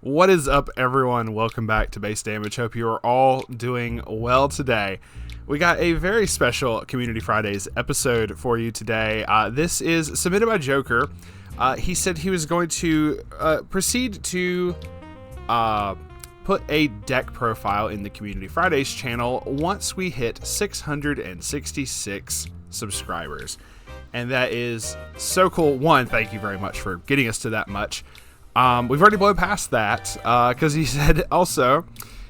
What is up, everyone? Welcome back to Base Damage. Hope you are all doing well today. We got a very special Community Fridays episode for you today. This is submitted by Joker. He said he was going to proceed to put a deck profile in the Community Fridays channel once we hit 666 subscribers. And that is so cool. One, thank you very much for getting us to that much. We've already blown past that because he said also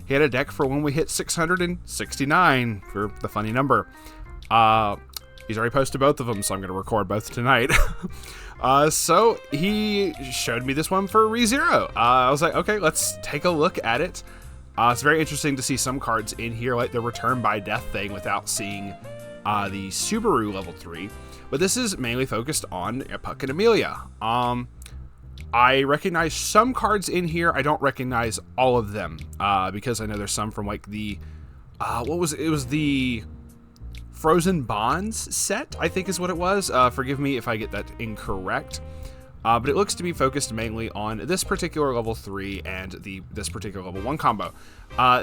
he had a deck for when we hit 669 for the funny number. He's already posted both of them, so I'm going to record both tonight. So he showed me this one for ReZero. I was like, okay, let's take a look at it. It's very interesting to see some cards in here, like the Return by Death thing, without seeing the Subaru level 3. But this is mainly focused on Puck and Amelia. I recognize some cards in here. I don't recognize all of them because I know there's some from like the it was the Frozen Bonds set, I think is what it was. Forgive me if I get that incorrect. But it looks to be focused mainly on this particular level 3 and this particular level 1 combo.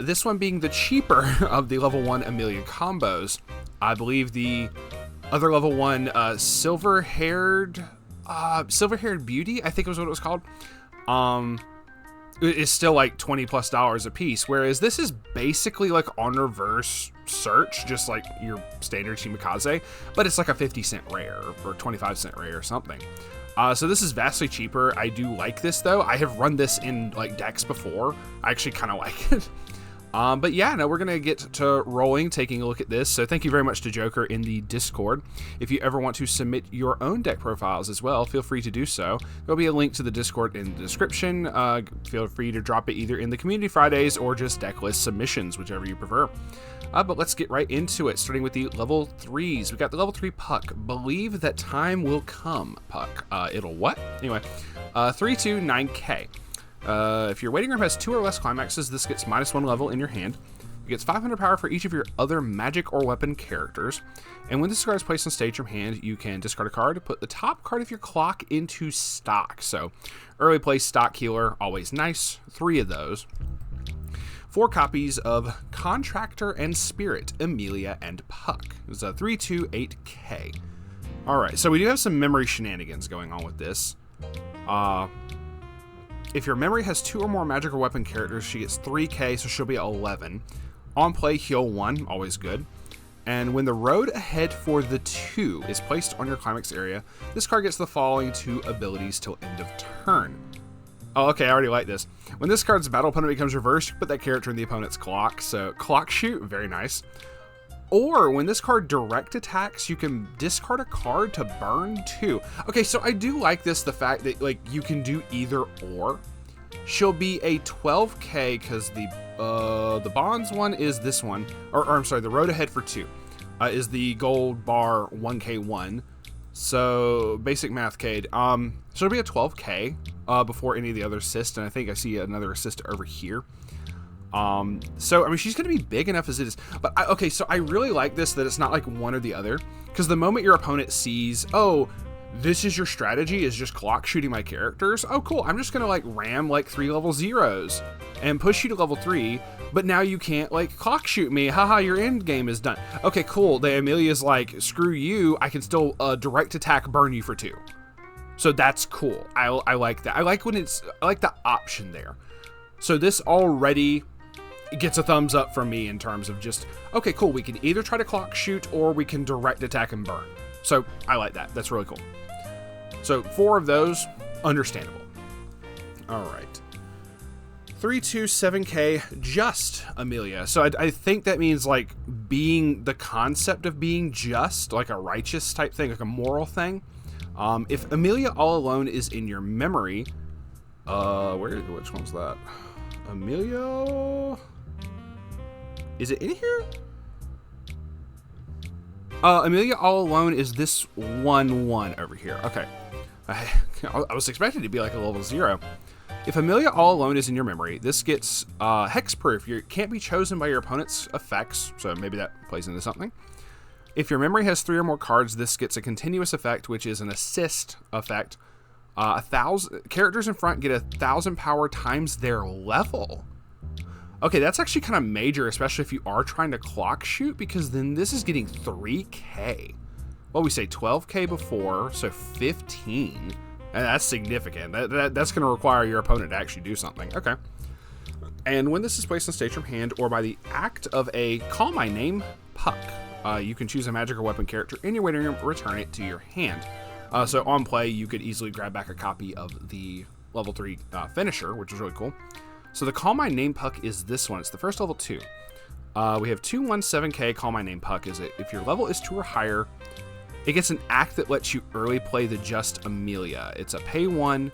This one being the cheaper of the level 1 Amelia combos. I believe the other level 1 silver-haired Beauty, I think was what it was called, is still like $20+ a piece, whereas this is basically like on reverse search, just like your standard Shimikaze, but it's like a 50-cent rare or 25-cent rare or something. So this is vastly cheaper. I do like this though. I have run this in like decks before. I actually kind of like it. But yeah, no, we're going to get to rolling, taking a look at this. So thank you very much to Joker in the Discord. If you ever want to submit your own deck profiles as well, feel free to do so. There'll be a link to the Discord in the description. Feel free to drop it either in the Community Fridays or just deck list submissions, whichever you prefer. But let's get right into it, starting with the level 3s. We got the level 3 Puck. Believe that time will come, Puck. It'll what? Anyway, 329K. If your waiting room has 2 or less climaxes, this gets -1 level in your hand. It gets 500 power for each of your other magic or weapon characters. And when this card is placed on stage from hand, you can discard a card, put the top card of your clock into stock. So, early play stock healer, always nice. 3 of those. 4 copies of Contractor and Spirit, Amelia and Puck. It's a 328K. Alright, so we do have some memory shenanigans going on with this. If your memory has 2 or more magic or weapon characters, she gets 3K, so she'll be 11. On play, heal 1, always good. And when the road ahead for the 2 is placed on your climax area, this card gets the following 2 abilities till end of turn. Oh, okay, I already like this. When this card's battle opponent becomes reversed, you put that character in the opponent's clock. So, clock shoot, very nice. Or when this card direct attacks, you can discard a card to burn 2. Okay, so I do like this, the fact that like you can do either or. She'll be a 12K because the Bonds one is this one, or I'm sorry, the road ahead for 2 is the gold bar 1K1. So basic math, Cade. So it'll be a 12K before any of the other assists, and I think I see another assist over here. So, I mean, she's going to be big enough as it is. But, okay, so I really like this, that it's not like one or the other. Because the moment your opponent sees, oh, this is your strategy, is just clock shooting my characters. Oh, cool. I'm just going to, like, ram, like, 3 level 0s and push you to level 3. But now you can't, like, clock shoot me. Haha, your end game is done. Okay, cool. The Amelia's like, screw you. I can still direct attack burn you for 2. So that's cool. I like that. I like the option there. So this already gets a thumbs up from me in terms of just, okay, cool, we can either try to clock shoot or we can direct attack and burn. So I like that. That's really cool. So 4 of those, understandable. All right. 327K, just Amelia. So I think that means like being the concept of being just, like a righteous type thing, like a moral thing. If Amelia all alone is in your memory, which one's that? Amelia... Is it in here? Amelia all alone is this 1/1 over here. Okay. I was expecting to be like a level 0. If Amelia all alone is in your memory, this gets hexproof. You can't be chosen by your opponent's effects, so maybe that plays into something. If your memory has 3 or more cards, this gets a continuous effect, which is an assist effect 1,000 characters in front get 1,000 power times their level. Okay, that's actually kind of major, especially if you are trying to clock shoot, because then this is getting 3k. Well, we say 12k before, so 15. And that's significant. That's going to require your opponent to actually do something. Okay. And when this is placed on stage from hand or by the act of a Call My Name Puck, you can choose a magic or weapon character in your waiting room, return it to your hand. So on play, you could easily grab back a copy of the level 3 finisher, which is really cool. So the Call My Name Puck is this one. It's the first level 2. We have 217k Call My Name Puck. If your level is 2 or higher, it gets an act that lets you early play the Just Amelia. It's a pay 1.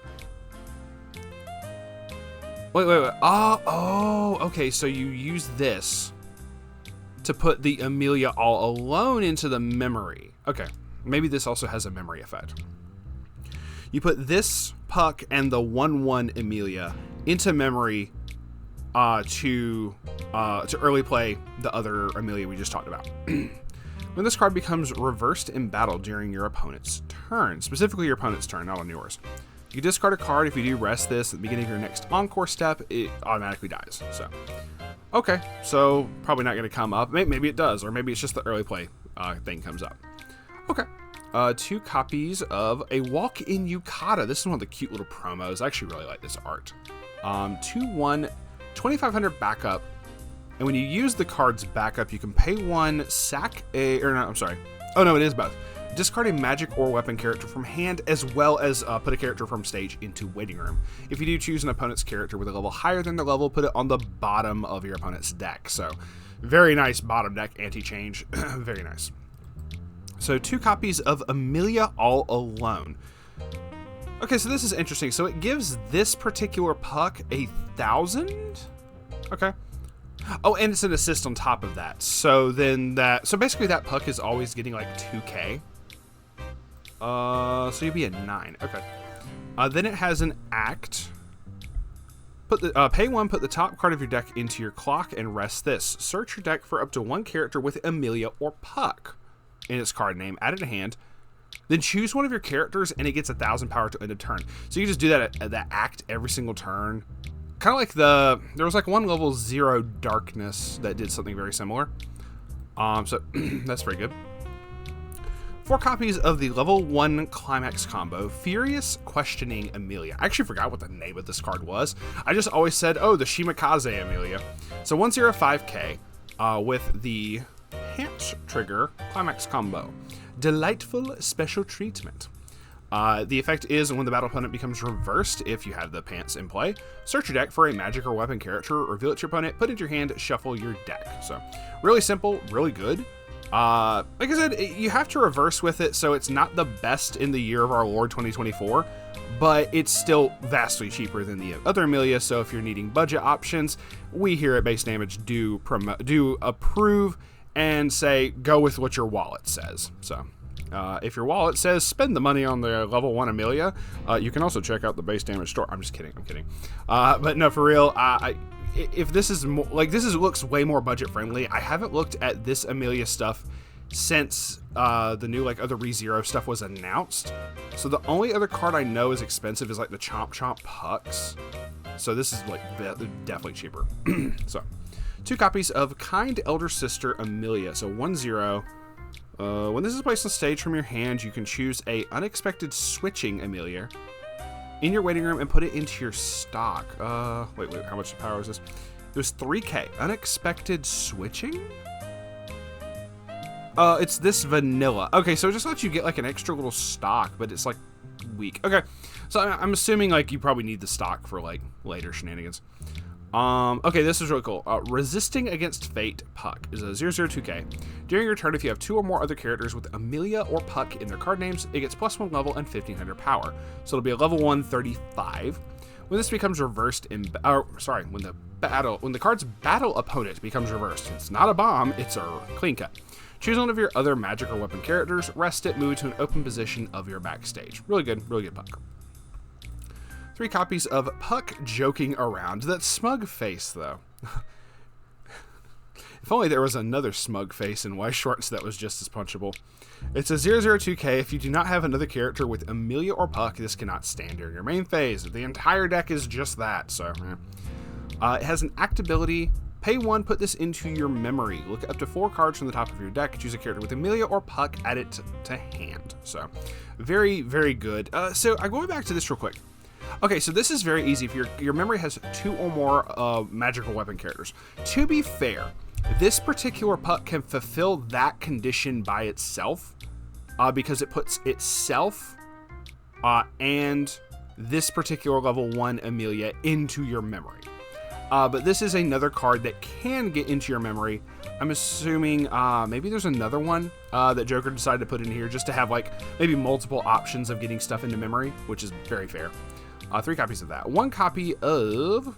Wait. Oh, okay. So you use this to put the Amelia all alone into the memory. Okay. Maybe this also has a memory effect. You put this Puck and the 1/1 Amelia into memory to early play the other Amelia we just talked about. When this card becomes reversed in battle during your opponent's turn, specifically your opponent's turn, not on yours, you discard a card. If you do rest this at the beginning of your next encore step, it automatically dies. So, okay, so probably not going to come up. Maybe it does, or maybe it's just the early play thing comes up. Okay. 2 copies of A Walk in Yukata. This is one of the cute little promos. I actually really like this art. 2/1, 2,500 backup. And when you use the card's backup, you can pay 1, sack a, or no, I'm sorry. Oh no, it is both. Discard a magic or weapon character from hand, as well as put a character from stage into waiting room. If you do choose an opponent's character with a level higher than their level, put it on the bottom of your opponent's deck. So, very nice bottom deck anti-change. Very nice. So 2 copies of Amelia All Alone. Okay, so this is interesting. So it gives this particular Puck 1,000. Okay. Oh, and it's an assist on top of that. So then so basically that Puck is always getting like 2k. So you'll be at 9. Okay. Then it has an act. Pay 1, put the top card of your deck into your clock and rest this. Search your deck for up to 1 character with Amelia or Puck in its card name, add it to hand, then choose one of your characters and it gets 1,000 power to end a turn. So you just do that at that act every single turn. Kind of like there was like one level 0 darkness that did something very similar. So that's very good. 4 copies of the level 1 climax combo, Furious Questioning Amelia. I actually forgot what the name of this card was. I just always said, oh, the Shimakaze Amelia. So 105k with the Pants Trigger Climax Combo. Delightful Special Treatment. The effect is when the battle opponent becomes reversed, if you have the pants in play, search your deck for a magic or weapon character, reveal it to your opponent, put it into your hand, shuffle your deck. So really simple, really good. Like I said, you have to reverse with it, so it's not the best in the year of our Lord 2024, but it's still vastly cheaper than the other Amelia. So if you're needing budget options, we here at Base Damage do approve and say go with what your wallet says. So if your wallet says spend the money on the level 1 Amelia, you can also check out the Base Damage store. I'm just kidding. I'm kidding. But no, for real, if this is more, like looks way more budget friendly. I haven't looked at this Amelia stuff since the new like other ReZero stuff was announced. So the only other card I know is expensive is like the Chomp Chomp Pucks. So this is like definitely cheaper. So 2 copies of Kind Elder Sister Amelia. So 1/0. When this is placed on stage from your hand, you can choose a Unexpected Switching Amelia in your waiting room and put it into your stock. Wait, how much power is this? It was 3k. Unexpected Switching? It's this vanilla. Okay, so it just lets you get like an extra little stock, but it's like weak. Okay, so I'm assuming like you probably need the stock for like later shenanigans. Okay, this is really cool. Resisting Against Fate Puck is a 0/02k. During your turn, if you have 2 or more other characters with Amelia or Puck in their card names, it gets +1 level and 1,500 power. So it'll be a level 135. When this becomes reversed when the card's battle opponent becomes reversed, it's not a bomb, it's a clean cut. Choose one of your other magic or weapon characters, rest it, move it to an open position of your backstage. Really good Puck. 3 copies of Puck Joking Around. That smug face, though. If only there was another smug face in Weiss Schwarz that was just as punchable. It's a 002K. If you do not have another character with Amelia or Puck, this cannot stand during your main phase. The entire deck is just that, so... it has an act ability. Pay 1, put this into your memory. Look at up to 4 cards from the top of your deck. Choose a character with Amelia or Puck, add it to hand. So, very, very good. So, I'm going back to this real quick. Okay, so this is very easy. If your memory has 2 or more magical weapon characters. To be fair, this particular Puck can fulfill that condition by itself because it puts itself and this particular level 1 Amelia into your memory. But this is another card that can get into your memory. I'm assuming maybe there's another one that Joker decided to put in here just to have like maybe multiple options of getting stuff into memory, which is very fair. 3 copies of that. 1 copy of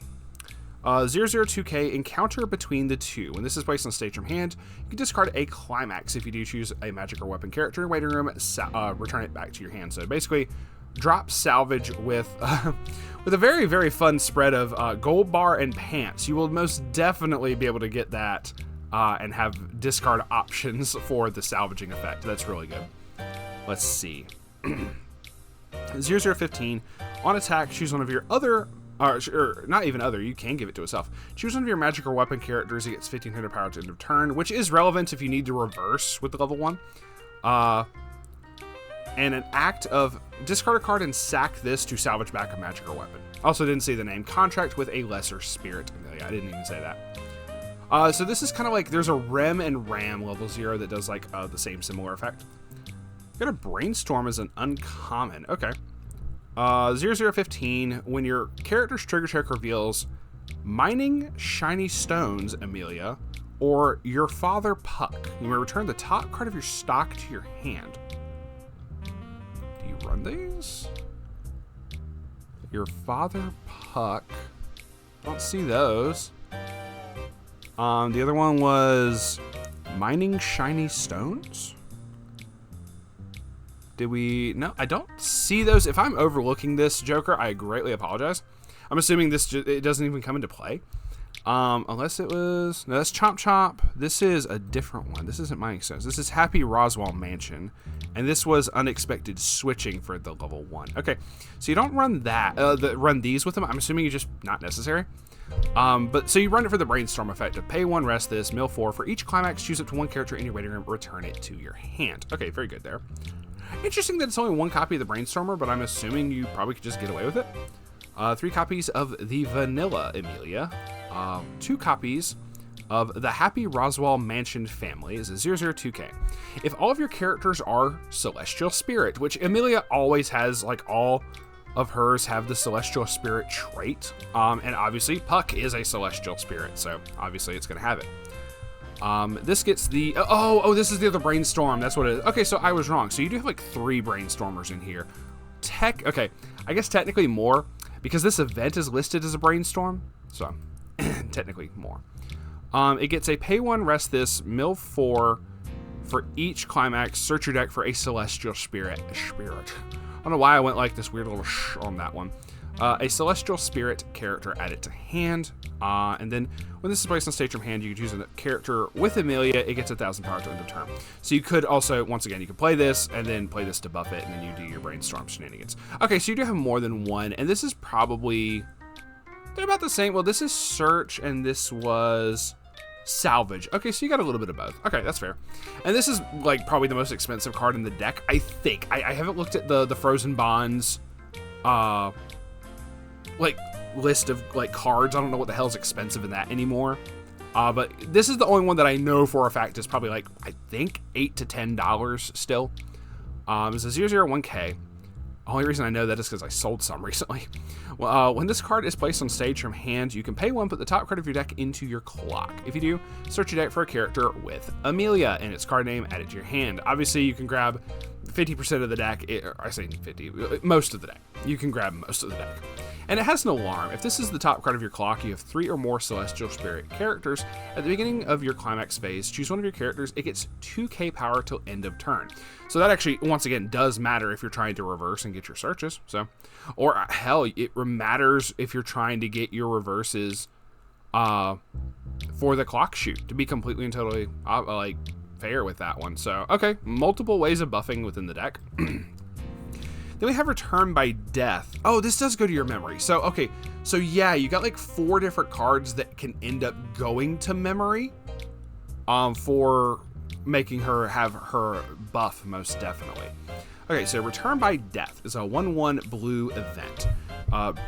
002K Encounter Between the Two. When this is placed on stage from hand, you can discard a climax if you do choose a magic or weapon character in waiting room, return it back to your hand. So basically, drop salvage with with a very, very fun spread of gold bar and pants. You will most definitely be able to get that and have discard options for the salvaging effect. That's really good. Let's see. 0015. On attack, choose one of your other, or not even other, you can give it to itself. Choose one of your magic or weapon characters. It gets 1500 power to end of turn, which is relevant if you need to reverse with the level 1. And an act of discard a card and sack this to salvage back a magic or weapon. Also didn't say the name. Contract with a lesser spirit. Amelia, I didn't even say that. So this is kind of like, there's a Rem and Ram level 0 that does like the same similar effect. Got a Brainstorm as an uncommon. Okay. 0015, when your character's trigger check reveals Mining Shiny Stones, Amelia, or your father Puck, you may return the top card of your stock to your hand. Do you run these? Your father Puck. I don't see those. The other one was Mining Shiny Stones? Did we... No, I don't see those. If I'm overlooking this, Joker, I greatly apologize. I'm assuming it doesn't even come into play. Unless it was... No, that's Chomp Chomp. This is a different one. This isn't Mining Stones. This is Happy Roswell Mansion. And this was Unexpected Switching for the level 1. Okay, so you don't run that. Run these with them. I'm assuming you just... Not necessary. But so you run it for the Brainstorm effect of pay 1, rest this, mill 4. For each climax, choose up to 1 character in your waiting room, return it to your hand. Okay, very good there. Interesting that it's only 1 copy of the Brainstormer, but I'm assuming you probably could just get away with it. 3 copies of the Vanilla Amelia. 2 copies of the Happy Roswell Mansion family is a 002K. If all of your characters are Celestial Spirit, which Amelia always has, like all of hers have the Celestial Spirit trait, and obviously Puck is a Celestial Spirit, so obviously it's going to have it. This gets the... this is the other Brainstorm. That's what it is. Okay, so I was wrong. So you do have like 3 Brainstormers in here. Okay, I guess technically more, because this event is listed as a Brainstorm. So, technically more. It gets a pay 1, rest this, mill 4. For each climax, search your deck for a Celestial Spirit. I don't know why I went like this weird little shh on that one. A Celestial Spirit character added to hand. And then when this is placed on stage from hand, you can choose a character with Amelia. It gets 1,000 power to end of turn. So you could also, once again, you could play this and then play this to buff it, and then you do your Brainstorm shenanigans. Okay, so you do have more than one, and this is probably... They're about the same. Well, this is Search, and this was Salvage. Okay, so you got a little bit of both. Okay, that's fair. And this is, like, probably the most expensive card in the deck, I think. I haven't looked at the Frozen Bonds, like, list of, like, cards. I don't know what the hell's expensive in that anymore. But this is the only one that I know for a fact is probably, like, I think $8 to $10 still. It's a 001K. Only reason I know that is because I sold some recently. Well, when this card is placed on stage from hand, you can pay 1, put the top card of your deck into your clock. If you do, search your deck for a character with Amelia and its card name, add it to your hand. Obviously, you can grab 50% of the deck. I say 50, most of the deck. You can grab most of the deck. And it has an alarm. If this is the top card of your clock, you have 3 or more Celestial Spirit characters. At the beginning of your climax phase, choose one of your characters. It gets 2k power till end of turn. So that actually, once again, does matter if you're trying to reverse and get your searches. So, or hell, it matters if you're trying to get your reverses for the clock shoot, to be completely and totally like fair with that one. So, okay, multiple ways of buffing within the deck. Then we have Return by Death. Oh, this does go to your memory. So, okay, so yeah, you got like 4 different cards that can end up going to memory for making her have her buff, most definitely. Okay, so Return by Death is a 1/1 blue event.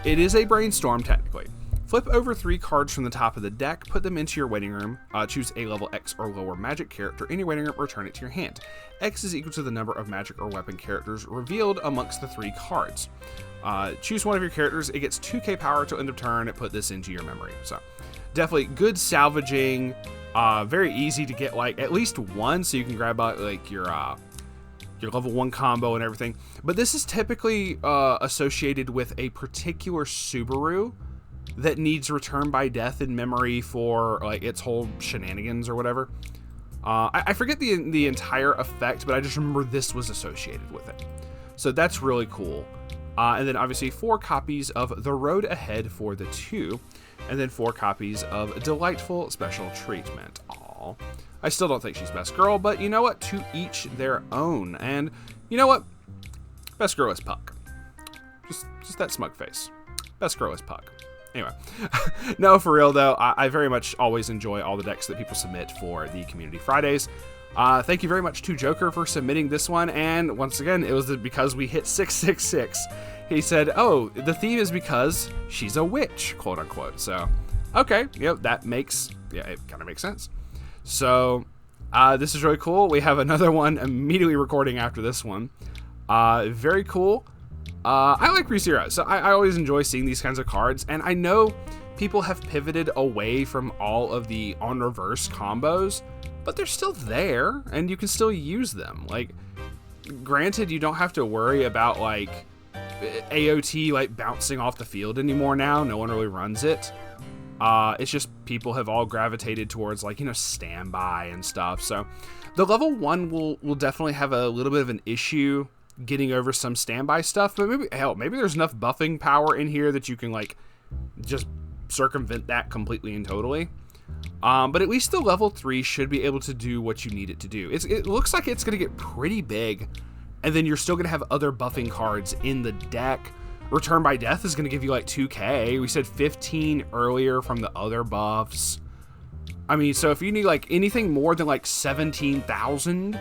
It is a brainstorm, technically. Flip over 3 cards from the top of the deck, put them into your waiting room, choose a level X or lower magic character in your waiting room, return it to your hand. X is equal to the number of magic or weapon characters revealed amongst the 3 cards. Choose one of your characters, it gets 2k power till end of turn, put this into your memory. So definitely good salvaging, very easy to get like at least one, so you can grab like your level 1 combo and everything. But this is typically associated with a particular Subaru that needs Return by Death in memory for like its whole shenanigans or whatever. I forget the entire effect, but I just remember this was associated with it. So that's really cool. And then obviously 4 copies of The Road Ahead for the 2, and then 4 copies of Delightful Special Treatment. Aw. I still don't think she's best girl, but you know what? To each their own. And you know what? Best girl is Puck. Just that smug face. Best girl is Puck. Anyway, no, for real though, I very much always enjoy all the decks that people submit for the Community Fridays. Thank you very much to Joker for submitting this one, and once again, it was because we hit 666. He said, oh, the theme is because she's a witch, quote unquote. So, okay, yep, that makes, yeah, it kind of makes sense. So, this is really cool. We have another one immediately recording after this one. Very cool. I like ReZero, so I always enjoy seeing these kinds of cards, and I know people have pivoted away from all of the on reverse combos, but they're still there, and you can still use them. Like, granted, you don't have to worry about like AOT like bouncing off the field anymore now. No one really runs it. It's just people have all gravitated towards like, you know, standby and stuff. So the level 1 will definitely have a little bit of an issue getting over some standby stuff, but maybe there's enough buffing power in here that you can like just circumvent that completely and totally. But at least the level 3 should be able to do what you need it to do. It looks like it's going to get pretty big, and then you're still going to have other buffing cards in the deck. Return by Death is going to give you like 2k. We said 15 earlier from the other buffs. I mean, so if you need like anything more than like 17,000,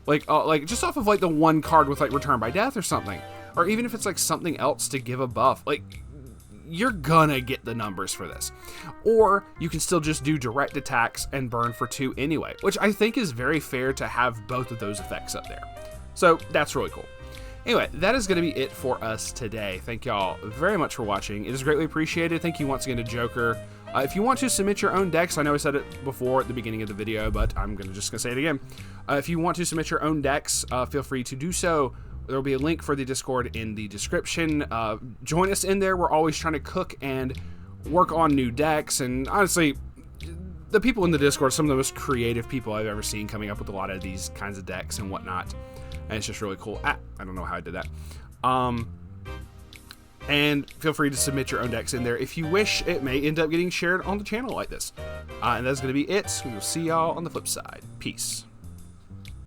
like just off of like the 1 card with like Return by Death or something, or even if it's like something else to give a buff, like you're gonna get the numbers for this. Or you can still just do direct attacks and burn for 2 anyway, which I think is very fair to have both of those effects up there. So that's really cool. Anyway, that is going to be it for us today. Thank y'all very much for watching. It is greatly appreciated. Thank you once again to Joker. If you want to submit your own decks, I know I said it before at the beginning of the video, but I'm just going to say it again. If you want to submit your own decks, feel free to do so. There will be a link for the Discord in the description. Join us in there. We're always trying to cook and work on new decks. And honestly, the people in the Discord are some of the most creative people I've ever seen coming up with a lot of these kinds of decks and whatnot. And it's just really cool. I don't know how I did that. And feel free to submit your own decks in there. If you wish, it may end up getting shared on the channel like this. And that's going to be it. We will see y'all on the flip side. Peace.